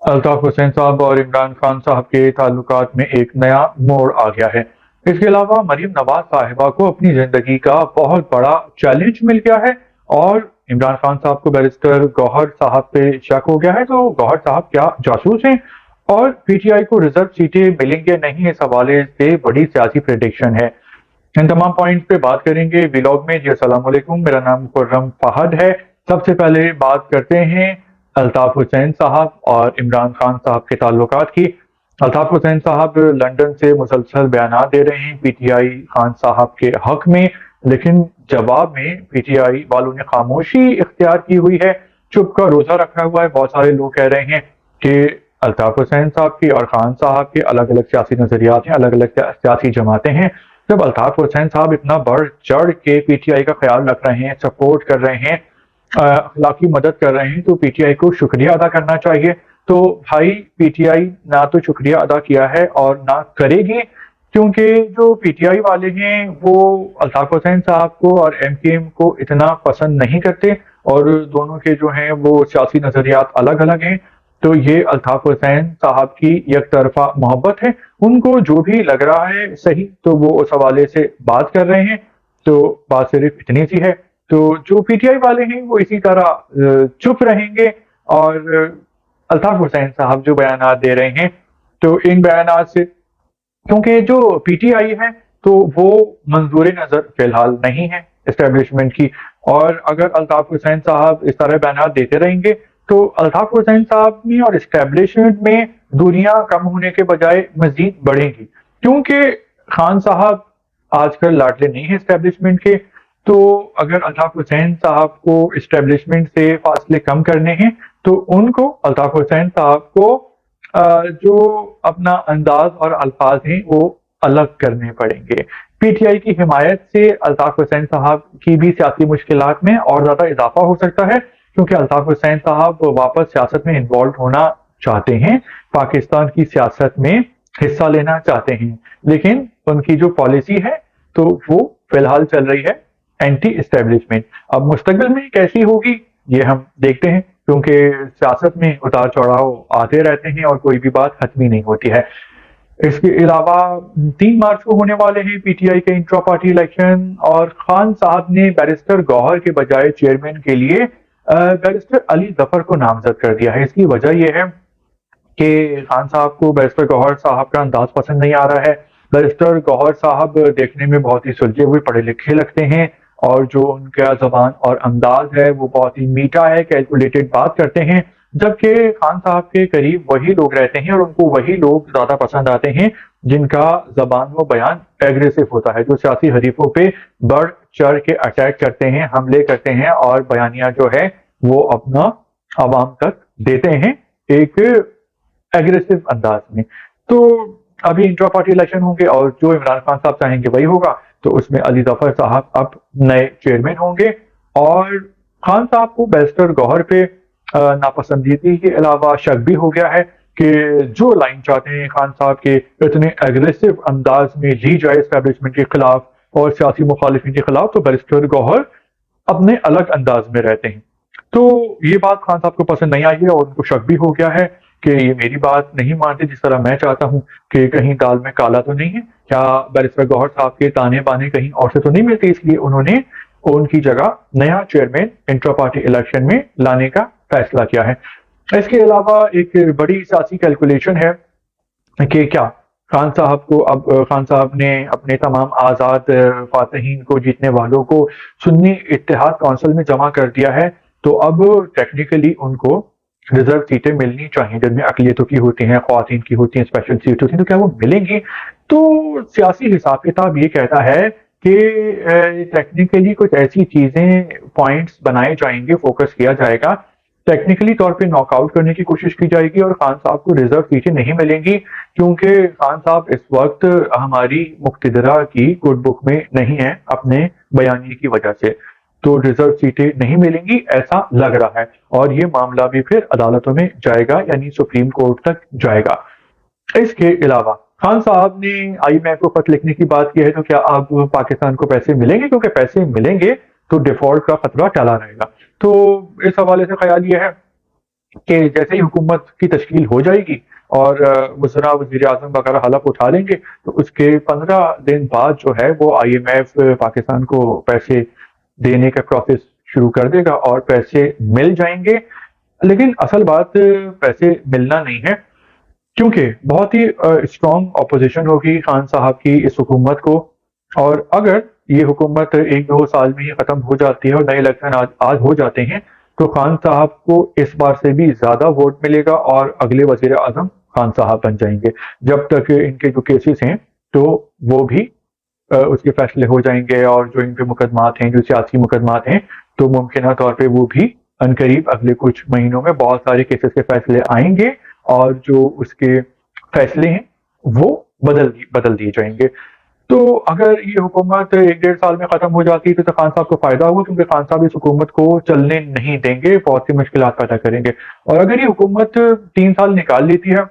الطاف حسین صاحب اور عمران خان صاحب کے تعلقات میں ایک نیا موڑ آ گیا ہے۔ اس کے علاوہ مریم نواز صاحبہ کو اپنی زندگی کا بہت بڑا چیلنج مل گیا ہے، اور عمران خان صاحب کو بیرسٹر گوہر صاحب پہ شک ہو گیا ہے۔ تو گوہر صاحب کیا جاسوس ہیں، اور پی ٹی آئی کو ریزرو سیٹیں ملیں گے نہیں، اس حوالے سے بڑی سیاسی پریڈکشن ہے۔ ان تمام پوائنٹس پہ بات کریں گے ویلاگ میں۔ جی السلام علیکم، میرا نام خرم فہد ہے۔ سب سے پہلے بات کرتے ہیں الطاف حسین صاحب اور عمران خان صاحب کے تعلقات کی۔ الطاف حسین صاحب لندن سے مسلسل بیانات دے رہے ہیں پی ٹی آئی خان صاحب کے حق میں، لیکن جواب میں پی ٹی آئی والوں نے خاموشی اختیار کی ہوئی ہے، چپ کا روزہ رکھا ہوا ہے۔ بہت سارے لوگ کہہ رہے ہیں کہ الطاف حسین صاحب کی اور خان صاحب کے الگ الگ سیاسی نظریات ہیں، الگ الگ سیاسی جماعتیں ہیں۔ جب الطاف حسین صاحب اتنا بڑھ چڑھ کے پی ٹی آئی کا خیال رکھ رہے ہیں، سپورٹ کر رہے ہیں، اخلاقی مدد کر رہے ہیں، تو پی ٹی آئی کو شکریہ ادا کرنا چاہیے۔ تو بھائی پی ٹی آئی نہ تو شکریہ ادا کیا ہے اور نہ کرے گی، کیونکہ جو پی ٹی آئی والے ہیں وہ الطاف حسین صاحب کو اور ایم کیو ایم کو اتنا پسند نہیں کرتے، اور دونوں کے جو ہیں وہ سیاسی نظریات الگ الگ ہیں۔ تو یہ الطاف حسین صاحب کی یک طرفہ محبت ہے، ان کو جو بھی لگ رہا ہے صحیح تو وہ اس حوالے سے بات کر رہے ہیں۔ تو بات صرف اتنی سی ہے۔ تو جو پی ٹی آئی والے ہیں وہ اسی طرح چپ رہیں گے، اور الطاف حسین صاحب جو بیانات دے رہے ہیں تو ان بیانات سے، کیونکہ جو پی ٹی آئی ہے تو وہ منظور نظر فی الحال نہیں ہے اسٹیبلشمنٹ کی، اور اگر الطاف حسین صاحب اس طرح بیانات دیتے رہیں گے تو الطاف حسین صاحب میں اور اسٹیبلشمنٹ میں دوریاں کم ہونے کے بجائے مزید بڑھیں گی، کیونکہ خان صاحب آج کل لاڈلے نہیں ہیں اسٹیبلشمنٹ کے۔ تو اگر الطاف حسین صاحب کو اسٹیبلشمنٹ سے فاصلے کم کرنے ہیں تو ان کو الطاف حسین صاحب کو جو اپنا انداز اور الفاظ ہیں وہ الگ کرنے پڑیں گے۔ پی ٹی آئی کی حمایت سے الطاف حسین صاحب کی بھی سیاسی مشکلات میں اور زیادہ اضافہ ہو سکتا ہے، کیونکہ الطاف حسین صاحب واپس سیاست میں انوالو ہونا چاہتے ہیں، پاکستان کی سیاست میں حصہ لینا چاہتے ہیں، لیکن ان کی جو پالیسی ہے تو وہ فی الحال چل رہی ہے اینٹی اسٹیبلشمنٹ۔ اب مستقبل میں کیسی ہوگی یہ ہم دیکھتے ہیں، کیونکہ سیاست میں اتار چڑھاؤ آتے رہتے ہیں اور کوئی بھی بات ختم ہی نہیں ہوتی ہے۔ اس کے علاوہ 3 مارچ کو ہونے والے ہیں پی ٹی آئی کے انٹرا پارٹی الیکشن، اور خان صاحب نے بیرسٹر گوہر کے بجائے چیئرمین کے لیے بیرسٹر علی ظفر کو نامزد کر دیا ہے۔ اس کی وجہ یہ ہے کہ خان صاحب کو بیرسٹر گوہر صاحب کا انداز پسند نہیں آ رہا ہے۔ بیرسٹر گوہر صاحب دیکھنے میں بہت ہی سلجھے ہوئے پڑھے لکھے لگتے ہیں، اور جو ان کا زبان اور انداز ہے وہ بہت ہی میٹھا ہے، کیلکولیٹڈ بات کرتے ہیں، جبکہ خان صاحب کے قریب وہی لوگ رہتے ہیں اور ان کو وہی لوگ زیادہ پسند آتے ہیں جن کا زبان و بیان ایگریسو ہوتا ہے، جو سیاسی حریفوں پہ بڑھ چڑھ کے اٹیک کرتے ہیں، حملے کرتے ہیں، اور بیانیہ جو ہے وہ اپنا عوام تک دیتے ہیں ایک ایگریسو انداز میں۔ تو ابھی انٹرا پارٹی الیکشن ہوں گے، اور جو عمران خان صاحب چاہیں گے وہی ہوگا، تو اس میں علی ظفر صاحب اب نئے چیئرمین ہوں گے۔ اور خان صاحب کو بیرسٹر گوہر پہ ناپسندیدگی کے علاوہ شک بھی ہو گیا ہے کہ جو لائن چاہتے ہیں خان صاحب کے اتنے ایگریسو انداز میں لی جائے اسٹیبلشمنٹ کے خلاف اور سیاسی مخالفین کے خلاف، تو بیرسٹر گوہر اپنے الگ انداز میں رہتے ہیں۔ تو یہ بات خان صاحب کو پسند نہیں آئی ہے، اور ان کو شک بھی ہو گیا ہے کہ یہ میری بات نہیں مانتے جس طرح میں چاہتا ہوں، کہ کہیں دال میں کالا تو نہیں ہے، کیا بیرسٹر گوہر صاحب کے تانے بانے کہیں اور سے تو نہیں ملتے، اس لیے انہوں نے ان کی جگہ نیا چیئرمین انٹرا پارٹی الیکشن میں لانے کا فیصلہ کیا ہے۔ اس کے علاوہ ایک بڑی سیاسی کیلکولیشن ہے کہ کیا خان صاحب کو، اب خان صاحب نے اپنے تمام آزاد فاتحین کو، جیتنے والوں کو سنی اتحاد کونسل میں جمع کر دیا ہے، تو اب ٹیکنیکلی ان کو ریزرو سیٹیں ملنی چاہیے، جن میں اقلیتوں کی ہوتی ہیں، خواتین کی ہوتی ہیں، اسپیشل سیٹ ہوتی ہیں، تو کیا وہ ملیں گی؟ تو سیاسی حساب کتاب یہ کہتا ہے کہ ٹیکنیکلی کچھ ایسی چیزیں، پوائنٹس بنائے جائیں گے، فوکس کیا جائے گا، ٹیکنیکلی طور پہ ناک آؤٹ کرنے کی کوشش کی جائے گی، اور خان صاحب کو ریزرو سیٹیں نہیں ملیں گی، کیونکہ خان صاحب اس وقت ہماری مقتدرہ کی گڈ بک میں نہیں ہے اپنے بیانیے کی وجہ سے، تو ریزرو سیٹیں نہیں ملیں گی ایسا لگ رہا ہے، اور یہ معاملہ بھی پھر عدالتوں میں جائے گا، یعنی سپریم کورٹ تک جائے گا۔ اس کے علاوہ خان صاحب نے آئی ایم ایف کو خط لکھنے کی بات کی ہے، تو کیا اب پاکستان کو پیسے ملیں گے؟ کیونکہ پیسے ملیں گے تو ڈیفالٹ کا خطرہ ٹلا رہے گا۔ تو اس حوالے سے خیال یہ ہے کہ جیسے ہی حکومت کی تشکیل ہو جائے گی اور وزراء وزیر اعظم وغیرہ حلف اٹھا لیں گے تو اس کے 15 دن بعد جو ہے وہ آئی ایم ایف پاکستان کو پیسے دینے کا پروسیس شروع کر دے گا اور پیسے مل جائیں گے. لیکن اصل بات پیسے ملنا نہیں ہے، کیونکہ بہت ہی اسٹرانگ اپوزیشن ہوگی خان صاحب کی اس حکومت کو. اور اگر یہ حکومت 1-2 سال میں ہی ختم ہو جاتی ہے اور نئے الیکشن آج ہو جاتے ہیں تو خان صاحب کو اس بار سے بھی زیادہ ووٹ ملے گا اور اگلے وزیر اعظم خان صاحب بن جائیں گے. جب تک ان کے جو کیسز ہیں تو وہ بھی اس کے فیصلے ہو جائیں گے، اور جو ان پہ مقدمات ہیں، جو سیاسی مقدمات ہیں، تو ممکنہ طور پہ وہ بھی عنقریب اگلے کچھ مہینوں میں بہت سارے کیسز کے فیصلے آئیں گے اور جو اس کے فیصلے ہیں وہ بدل دیے جائیں گے. تو اگر یہ حکومت 1-1.5 سال میں ختم ہو جاتی ہے تو خان صاحب کو فائدہ ہوگا، کیونکہ خان صاحب اس حکومت کو چلنے نہیں دیں گے، بہت سی مشکلات پیدا کریں گے. اور اگر یہ حکومت 3 سال نکال لیتی ہے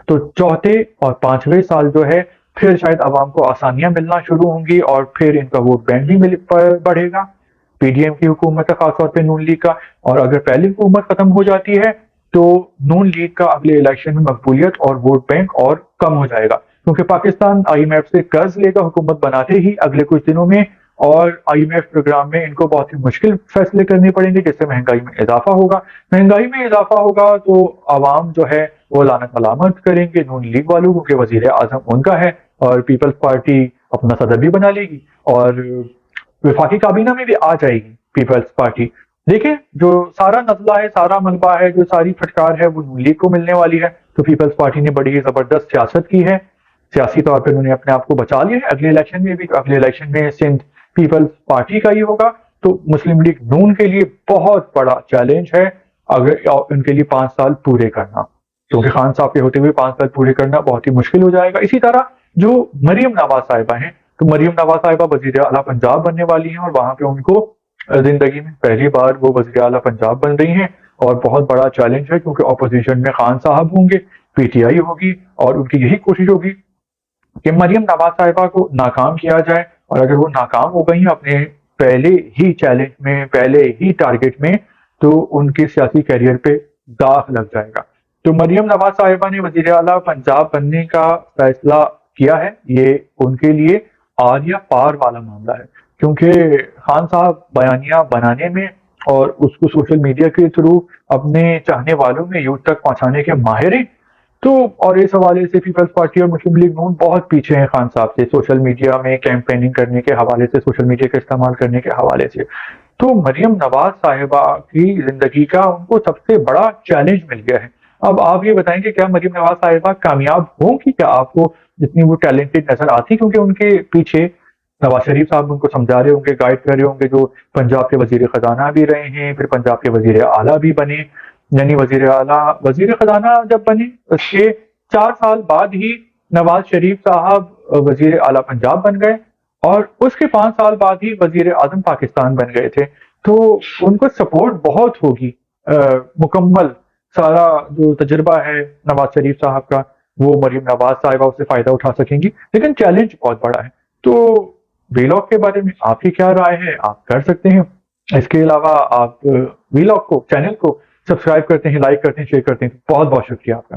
تو چوتھے اور 5ویں سال جو ہے پھر شاید عوام کو آسانیاں ملنا شروع ہوں گی اور پھر ان کا ووٹ بینک بھی بڑھے گا. پی ڈی ایم کی حکومت ہے، خاص طور پہ نون لیگ کا. اور اگر پہلی حکومت ختم ہو جاتی ہے تو نون لیگ کا اگلے الیکشن میں مقبولیت اور ووٹ بینک اور کم ہو جائے گا، کیونکہ پاکستان آئی ایم ایف سے قرض لے گا حکومت بناتے ہی اگلے کچھ دنوں میں، اور آئی ایم ایف پروگرام میں ان کو بہت ہی مشکل فیصلے کرنے پڑیں گے، جس سے مہنگائی میں اضافہ ہوگا. مہنگائی میں اضافہ ہوگا تو عوام جو ہے وہ لعنت ملامت کریں گے نون لیگ والوں کو کہ وزیر اعظم ان کا ہے، اور پیپلز پارٹی اپنا صدر بھی بنا لے گی اور وفاقی کابینہ میں بھی آ جائے گی پیپلز پارٹی. دیکھیں جو سارا نزلہ ہے، سارا ملبہ ہے، جو ساری پھٹکار ہے وہ نون لیگ کو ملنے والی ہے. تو پیپلز پارٹی نے بڑی زبردست سیاست کی ہے، سیاسی طور پہ انہوں نے اپنے آپ کو بچا لیا ہے. اگلے الیکشن میں بھی، اگلے الیکشن میں سندھ پیپلز پارٹی کا ہی ہوگا. تو مسلم لیگ نون کے لیے بہت بڑا چیلنج ہے اگر ان کے لیے 5 سال پورے کرنا، کیونکہ خان صاحب کے ہوتے ہوئے 5 سال پورے کرنا بہت ہی مشکل ہو جائے گا. اسی طرح جو مریم نواز صاحبہ ہیں، تو مریم نواز صاحبہ وزیر اعلیٰ پنجاب بننے والی ہیں، اور وہاں پہ ان کو زندگی میں پہلی بار وہ وزیر اعلیٰ پنجاب بن رہی ہیں. اور بہت بڑا چیلنج ہے کیونکہ اپوزیشن میں خان صاحب ہوں گے، پی ٹی آئی ہوگی، اور ان کی یہی کوشش ہوگی کہ مریم نواز صاحبہ کو ناکام کیا جائے. اور اگر وہ ناکام ہو گئی ہیں اپنے پہلے ہی چیلنج میں، پہلے ہی ٹارگٹ میں، تو ان کے سیاسی کیریئر پہ داغ لگ جائے گا. تو مریم نواز صاحبہ نے وزیر اعلیٰ پنجاب بننے کا فیصلہ کیا ہے. یہ ان کے لیے آر یا پار والا معاملہ ہے، کیونکہ خان صاحب بیانیہ بنانے میں اور اس کو سوشل میڈیا کے تھرو اپنے چاہنے والوں میں یوتھ تک پہنچانے کے ماہر ہیں. تو اور اس حوالے سے پیپلز پارٹی اور مسلم لیگ نون بہت پیچھے ہیں خان صاحب سے، سوشل میڈیا میں کیمپیننگ کرنے کے حوالے سے، سوشل میڈیا کا استعمال کرنے کے حوالے سے. تو مریم نواز صاحبہ کی زندگی کا ان کو سب سے بڑا چیلنج مل گیا ہے. اب آپ یہ بتائیں کہ کیا مریم نواز صاحبہ کامیاب ہوں گی؟ کیا آپ کو جتنی وہ ٹیلنٹڈ نظر آتی، کیونکہ ان کے پیچھے نواز شریف صاحب ان کو سمجھا رہے ہوں گے، گائیڈ کر رہے ہوں گے، جو پنجاب کے وزیر خزانہ بھی رہے ہیں، پھر پنجاب کے وزیر اعلیٰ بھی بنے. یعنی وزیر اعلیٰ، وزیر خزانہ جب بنے اس کے 4 سال بعد ہی نواز شریف صاحب وزیر اعلیٰ پنجاب بن گئے، اور اس کے 5 سال بعد ہی وزیر اعظم پاکستان بن گئے تھے. تو ان کو سپورٹ بہت ہوگی، مکمل سارا جو تجربہ ہے نواز شریف صاحب کا وہ مریم نواز صاحبہ اس سے فائدہ اٹھا سکیں گی. لیکن چیلنج بہت بڑا ہے. تو ویلاگ کے بارے میں آپ کی کیا رائے ہے؟ آپ کر سکتے ہیں. اس کے علاوہ آپ ویلاگ کو، چینل کو سبسکرائب کرتے ہیں، لائک کرتے ہیں، شیئر کرتے ہیں. بہت بہت شکریہ آپ کا.